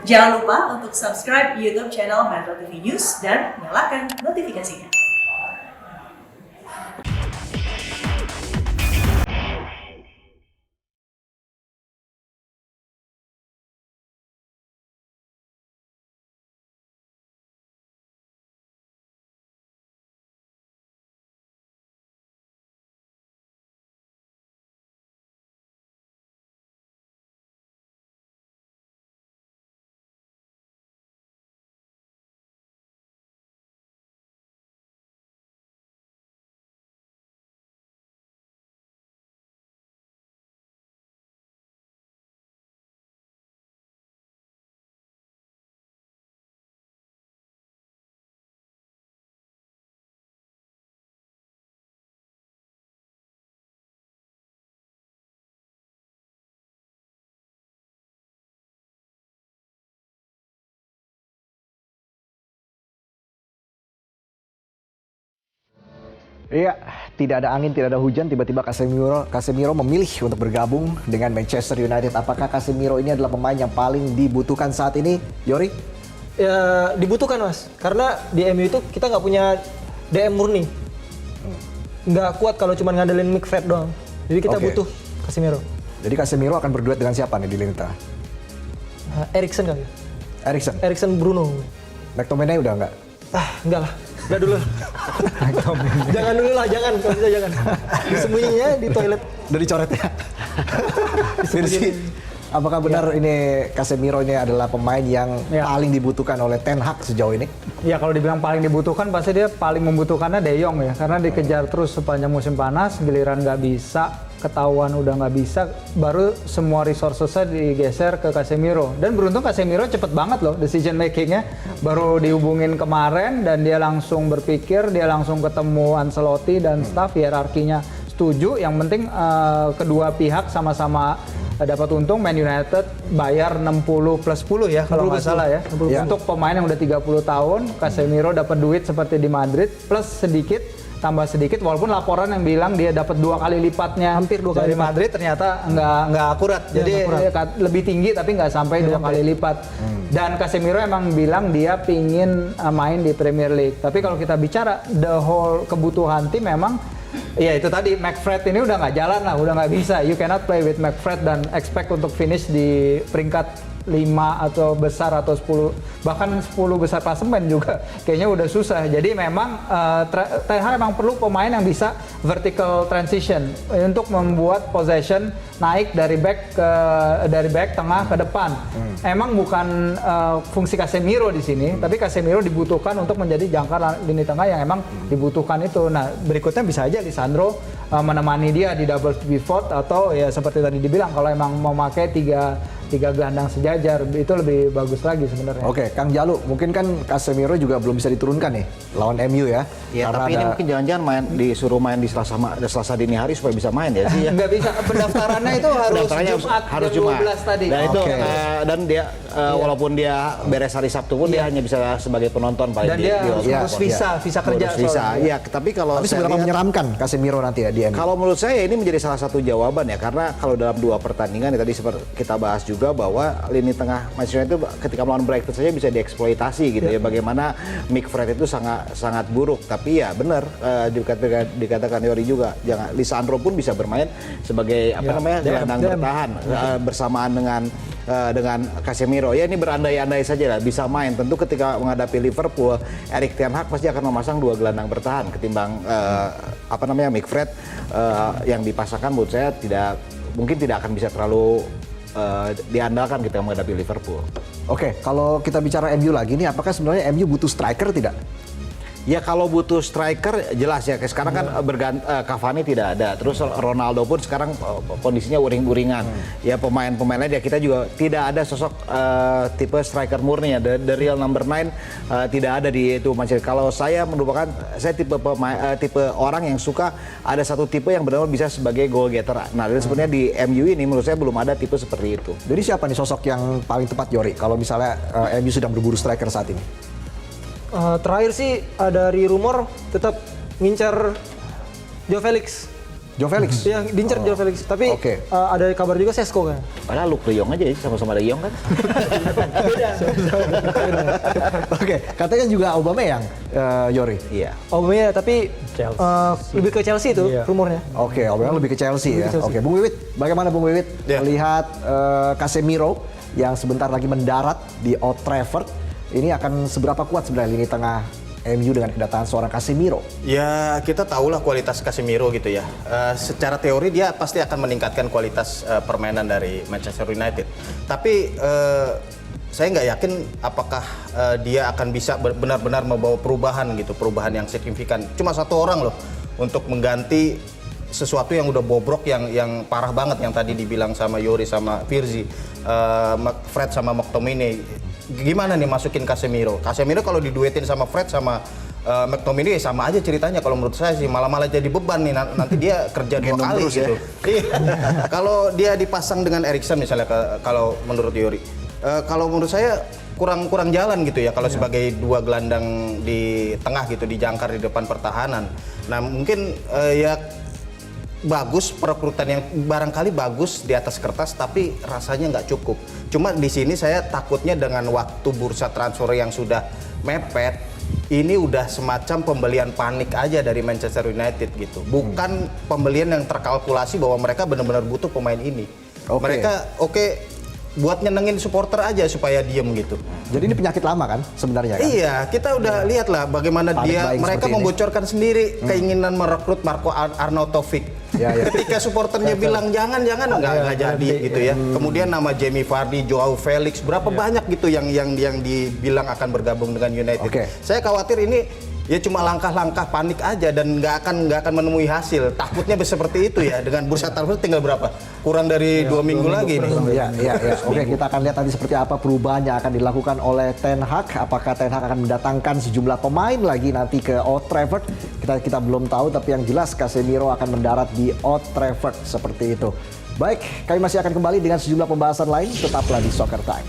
Jangan lupa untuk subscribe YouTube channel Metro TV News dan nyalakan notifikasinya. Iya, tidak ada angin, tidak ada hujan, tiba-tiba Casemiro memilih untuk bergabung dengan Manchester United. Apakah Casemiro ini adalah pemain yang paling dibutuhkan saat ini, Yori? Ya, dibutuhkan Mas, karena di MU itu kita nggak punya DM murni. Nggak kuat kalau cuma ngandelin McFred doang. Jadi kita butuh Casemiro. Jadi Casemiro akan berduet dengan siapa nih di lini tengah? Eriksen kali ya? Eriksen Bruno. McTominay udah nggak? Enggak lah. Udah dulu. Jangan dulu lah, jangan. Kalau bisa jangan. Disembunyinya di toilet. Udah dicoret ya? Firsi, apakah benar ini Casemiro ini adalah pemain yang paling dibutuhkan oleh Ten Hag sejauh ini? Ya kalau dibilang paling dibutuhkan pasti dia paling membutuhkannya De Jong ya. Karena dikejar terus sepanjang musim panas, giliran nggak bisa, ketahuan udah nggak bisa, baru semua resourcesnya digeser ke Casemiro. Dan beruntung Casemiro cepet banget loh decision makingnya. Baru dihubungin kemarin dan dia langsung berpikir, dia langsung ketemu Ancelotti dan staff, hierarkinya setuju. Yang penting kedua pihak sama-sama dapat untung. Man United bayar 60 plus 10 ya kalau nggak salah ya. Untuk pemain yang udah 30 tahun, Casemiro dapat duit seperti di Madrid plus sedikit, tambah sedikit, walaupun laporan yang bilang dia dapat 2 kali lipatnya hampir 2 kali dari Madrid, ternyata nggak akurat. Jadi lebih tinggi tapi nggak sampai 2 kali lipat. Dan Casemiro emang bilang dia pingin main di Premier League. Tapi kalau kita bicara the whole kebutuhan tim memang ya itu tadi, McFred ini udah nggak jalan lah, udah nggak bisa. You cannot play with McFred dan expect untuk finish di peringkat 5 atau besar atau 10, bahkan 10 besar klasemen juga kayaknya udah susah. Jadi memang Ten Hag memang perlu pemain yang bisa vertical transition untuk membuat possession naik dari back tengah ke depan. Emang bukan fungsi Casemiro di sini, tapi Casemiro dibutuhkan untuk menjadi jangkar lini tengah yang emang dibutuhkan itu. Nah, berikutnya bisa aja Lisandro menemani dia di double pivot, atau ya seperti tadi dibilang kalau emang mau pakai tiga gelandang sejajar itu lebih bagus lagi sebenarnya. Oke, Kang Jalu, mungkin kan Casemiro juga belum bisa diturunkan nih lawan MU ya. Iya, tapi ini mungkin jangan-jangan disuruh main di Selasa dini hari supaya bisa main ya sih ya. Nggak bisa, pendaftarannya itu harus Jumat harus jam 12 tadi. Dan itu dan dia walaupun dia beres hari Sabtu pun dia hanya bisa sebagai penonton paling dan dia harus visa kerja. Iya, tapi kalau seberapa menyeramkan Casemiro nanti ya di MU? Kalau menurut saya ini menjadi salah satu jawaban ya, karena kalau dalam 2 pertandingan ya, tadi seperti kita bahas juga bahwa lini tengah Manchester United itu ketika melawan Brighton saja bisa dieksploitasi gitu ya. Bagaimana McFred itu sangat buruk, tapi ya benar dikatakan Yori juga, jangan Lisandro pun bisa bermain sebagai gelandang bertahan bersamaan dengan Casemiro. Ya ini berandai-andai saja lah bisa main. Tentu ketika menghadapi Liverpool, Erik ten Hag pasti akan memasang 2 gelandang bertahan ketimbang McFred yang dipasangkan. Menurut saya mungkin tidak akan bisa terlalu diandalkan kita menghadapi Liverpool. Oke, kalau kita bicara MU lagi nih, apakah sebenarnya MU butuh striker tidak? Ya kalau butuh striker jelas ya, sekarang kan Cavani tidak ada, terus Ronaldo pun sekarang kondisinya uring-uringan. Ya pemain-pemain lain ya, kita juga tidak ada sosok tipe striker murni ya, the real number 9 tidak ada di itu Manchester. Kalau saya merupakan tipe orang yang suka ada satu tipe yang benar-benar bisa sebagai goal getter. Nah, dan sebenarnya di MU ini menurut saya belum ada tipe seperti itu. Jadi siapa nih sosok yang paling tepat, Yori, kalau misalnya MU sedang berburu striker saat ini? Terakhir sih dari rumor tetap ngincar Joe Felix. Joe Felix. Yang diincer Joe Felix. Tapi Oke. ada kabar juga Sesko kan. Padahal Luke De Jong aja ya, sama-sama De Jong kan. Oke, katanya juga Aubameyang, Yori. Iya. Aubameyang tapi lebih ke Chelsea itu rumornya. Oke, Aubameyang lebih ke Chelsea ya. Oke, Bung Wiwit, bagaimana Bung Wiwit melihat Casemiro yang sebentar lagi mendarat di Old Trafford? Ini akan seberapa kuat sebenarnya lini tengah MU dengan kedatangan seorang Casemiro? Ya kita tahulah kualitas Casemiro gitu ya. Secara teori dia pasti akan meningkatkan kualitas permainan dari Manchester United. Tapi saya nggak yakin apakah dia akan bisa benar-benar membawa perubahan gitu, perubahan yang signifikan. Cuma satu orang loh untuk mengganti sesuatu yang udah bobrok, yang parah banget yang tadi dibilang sama Yori sama Virzi, Fred sama McTominay. Gimana nih masukin Casemiro? Casemiro kalau diduetin sama Fred sama McTominay sama aja ceritanya kalau menurut saya sih, malah jadi beban nih, nanti dia kerja dua kali gitu. Iya. Kalau dia dipasang dengan Erikson misalnya, kalau menurut Yori, kalau menurut saya kurang jalan gitu ya kalau sebagai dua gelandang di tengah gitu, dijangkar di depan pertahanan. Nah mungkin ya bagus perekrutan yang barangkali bagus di atas kertas, tapi rasanya nggak cukup. Cuma di sini saya takutnya dengan waktu bursa transfer yang sudah mepet, ini udah semacam pembelian panik aja dari Manchester United gitu. Bukan pembelian yang terkalkulasi bahwa mereka benar-benar butuh pemain ini. Mereka buat nyenengin supporter aja supaya diem gitu. Jadi ini penyakit lama kan sebenarnya kan? Iya, kita udah lihat lah bagaimana mereka membocorkan sendiri keinginan merekrut Marco Arnautovic. Ketika supporternya bilang jangan nggak jadi gitu ya. Kemudian nama Jamie Vardy, Joao Felix, berapa banyak gitu yang dibilang akan bergabung dengan United. Saya khawatir ini ya cuma langkah-langkah panik aja dan nggak akan menemui hasil. Takutnya seperti itu ya, dengan bursa transfer tinggal berapa? Kurang dari 2 minggu lagi nih. Iya. Oke, kita akan lihat nanti seperti apa perubahan yang akan dilakukan oleh Ten Hag. Apakah Ten Hag akan mendatangkan sejumlah pemain lagi nanti ke Old Trafford? Kita belum tahu, tapi yang jelas Casemiro akan mendarat di Old Trafford seperti itu. Baik, kami masih akan kembali dengan sejumlah pembahasan lain. Tetaplah di Soccer Time.